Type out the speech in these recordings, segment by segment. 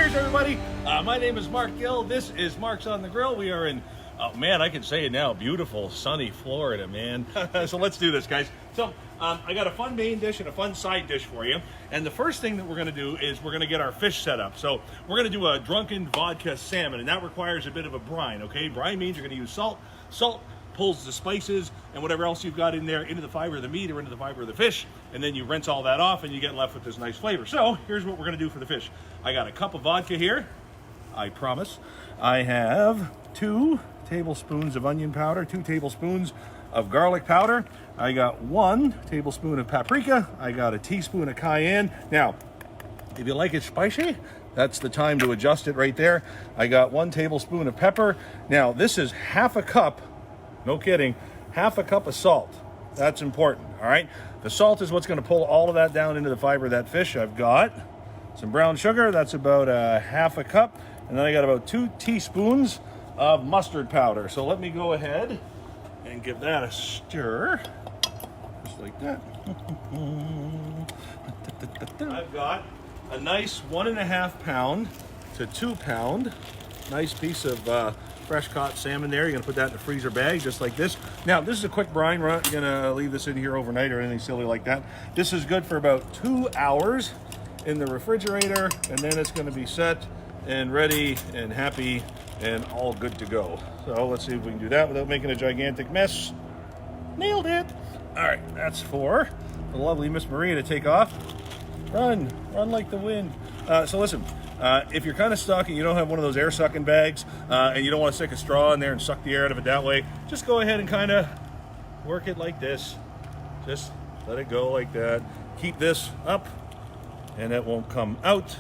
Cheers, everybody. My name is Marc Gill. This is Marc's on the Grill. We are in, oh man, I can say it now, beautiful, sunny Florida, man. So let's do this, guys. So I got a fun main dish and a fun side dish for you. And the first thing that we're going to do is we're going to get our fish set up. So we're going to do a drunken vodka salmon, and that requires a bit of a brine, okay? Brine means you're going to use salt. Salt pulls the spices and whatever else you've got in there into the fiber of the meat or into the fiber of the fish, and then you rinse all that off and you get left with this nice flavor. So here's what we're going to do for the fish. I got a cup of vodka here, I promise. I have 2 tablespoons of onion powder, 2 tablespoons of garlic powder. I got 1 tablespoon of paprika. I got a teaspoon of cayenne. Now, if you like it spicy, that's the time to adjust it right there. I got 1 tablespoon of pepper. Now, this is half a cup, no kidding, half a cup of salt. That's important, all right? The salt is what's gonna pull all of that down into the fiber of that fish. I've got some brown sugar, that's about half a cup. And then I got about 2 teaspoons of mustard powder. So let me go ahead and give that a stir, just like that. I've got a nice 1.5 pound to 2 pound, nice piece of fresh caught salmon there. You're gonna put that in a freezer bag just like this. Now, this is a quick brine. We're not gonna leave this in here overnight or anything silly like that. This is good for about 2 hours in the refrigerator, and then it's gonna be set and ready and happy and all good to go. So let's see if we can do that without making a gigantic mess. Nailed it. All right, that's for the lovely Miss Maria to take off. Run like the wind. So listen, if you're kind of stuck and you don't have one of those air sucking bags and you don't want to stick a straw in there and suck the air out of it that way, just go ahead and kind of work it like this. Just let it go like that. Keep this up and it won't come out.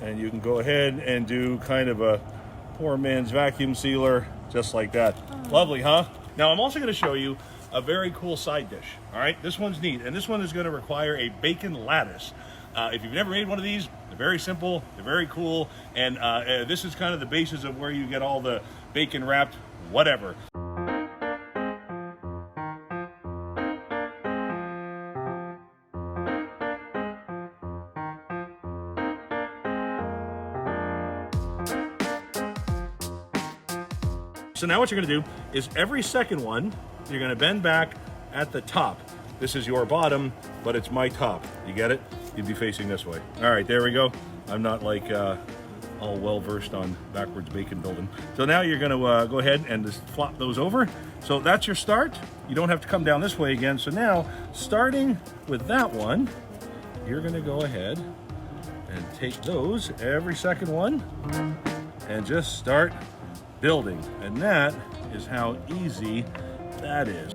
And you can go ahead and do kind of a poor man's vacuum sealer, just like that. Lovely, huh? Now I'm also going to show you a very cool side dish. All right, this one's neat, and this one is going to require a bacon lattice. If you've never made one of these, they're very simple, they're very cool, and this is kind of the basis of where you get all the bacon wrapped whatever. So now what you're gonna do is every second one, you're gonna bend back at the top. This is your bottom, but it's my top. You get it? You'd be facing this way. All right, there we go. I'm not like all well-versed on backwards bacon building. So now you're gonna go ahead and just flop those over. So that's your start. You don't have to come down this way again. So now, starting with that one, you're gonna go ahead and take those, every second one, and just start building. And that is how easy that is.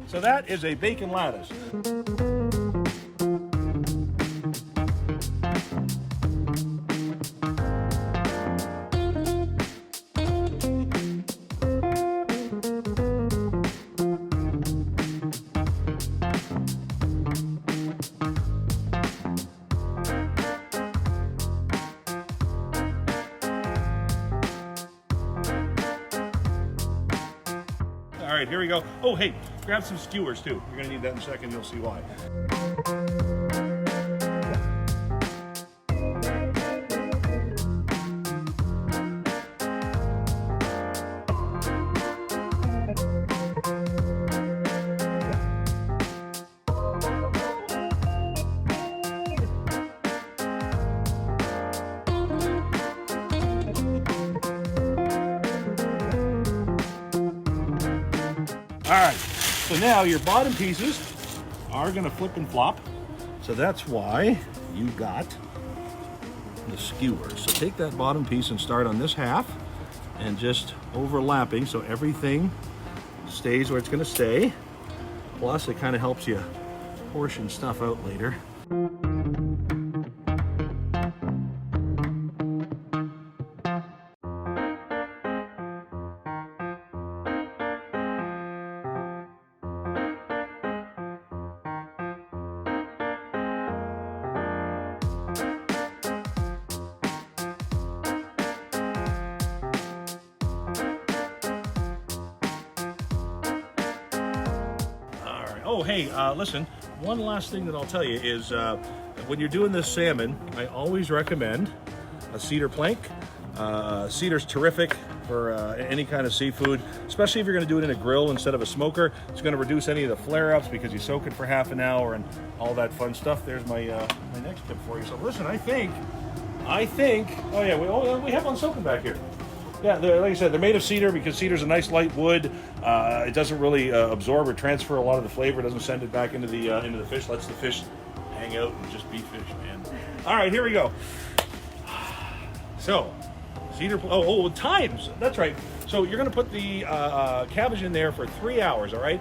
So that is a bacon lattice. All right, here we go. Oh, hey, grab some skewers too. You're gonna need that in a second, you'll see why. All right, so now your bottom pieces are gonna flip and flop. So that's why you got the skewers. So take that bottom piece and start on this half and just overlapping so everything stays where it's gonna stay. Plus it kind of helps you portion stuff out later. Oh, hey, listen, one last thing that I'll tell you is when you're doing this salmon, I always recommend a Cedar-Planked. Cedar's terrific for any kind of seafood, especially if you're going to do it in a grill instead of a smoker. It's going to reduce any of the flare-ups because you soak it for half an hour and all that fun stuff. There's my my next tip for you. So listen, I think, oh yeah, we have one soaking back here. Yeah, like I said, they're made of cedar because cedar's a nice light wood. It doesn't really absorb or transfer a lot of the flavor. It doesn't send it back into the fish. Lets the fish hang out and just be fish, man. All right, here we go. So, cedar. Oh, times. That's right. So you're going to put the cabbage in there for 3 hours. All right.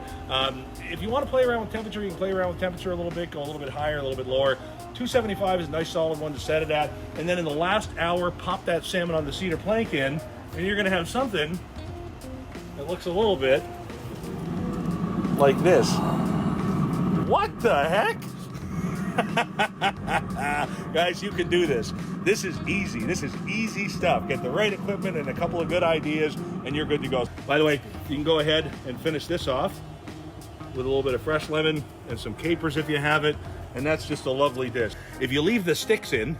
If you want to play around with temperature, you can play around with temperature a little bit. Go a little bit higher, a little bit lower. 275 is a nice solid one to set it at. And then in the last hour, pop that salmon on the Cedar-Planked in. And you're going to have something that looks a little bit like this. What the heck? Guys, you can do this. This is easy. This is easy stuff. Get the right equipment and a couple of good ideas, and you're good to go. By the way, you can go ahead and finish this off with a little bit of fresh lemon and some capers if you have it, and that's just a lovely dish. If you leave the sticks in,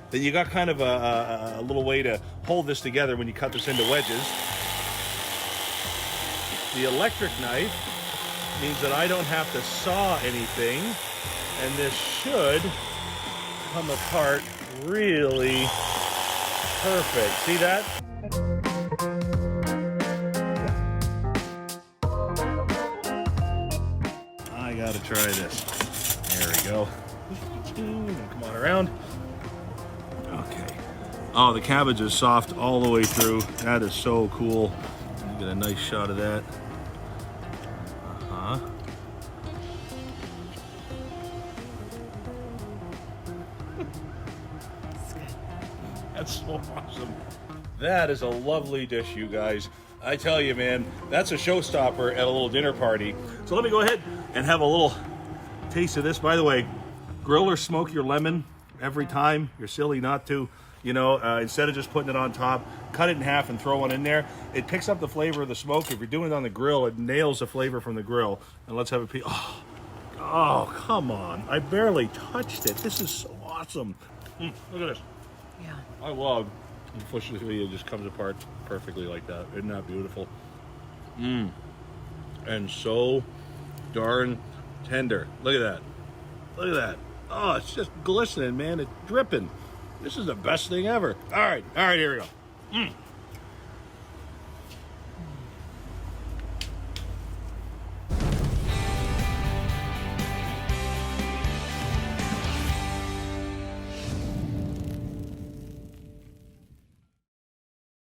then you got kind of a little way to hold this together when you cut this into wedges. The electric knife means that I don't have to saw anything, and this should come apart really perfect. See that? I gotta try this. There we go. Come on around. Okay. Oh, the cabbage is soft all the way through. That is so cool. Get a nice shot of that. That's so awesome. That is a lovely dish, you guys. I tell you, man, that's a showstopper at a little dinner party. So let me go ahead and have a little taste of this. By the way, grill or smoke your lemon every time. You're silly not to. You know, instead of just putting it on top, cut it in half and throw one in there. It picks up the flavor of the smoke. If you're doing it on the grill, it nails the flavor from the grill. And let's have a piece. Oh, come on. I barely touched it. This is so awesome. Look at this. Yeah. I love, unfortunately, it just comes apart perfectly like that. Isn't that beautiful? And so darn tender. Look at that. Look at that. Oh, it's just glistening, man. It's dripping. This is the best thing ever. All right, here we go.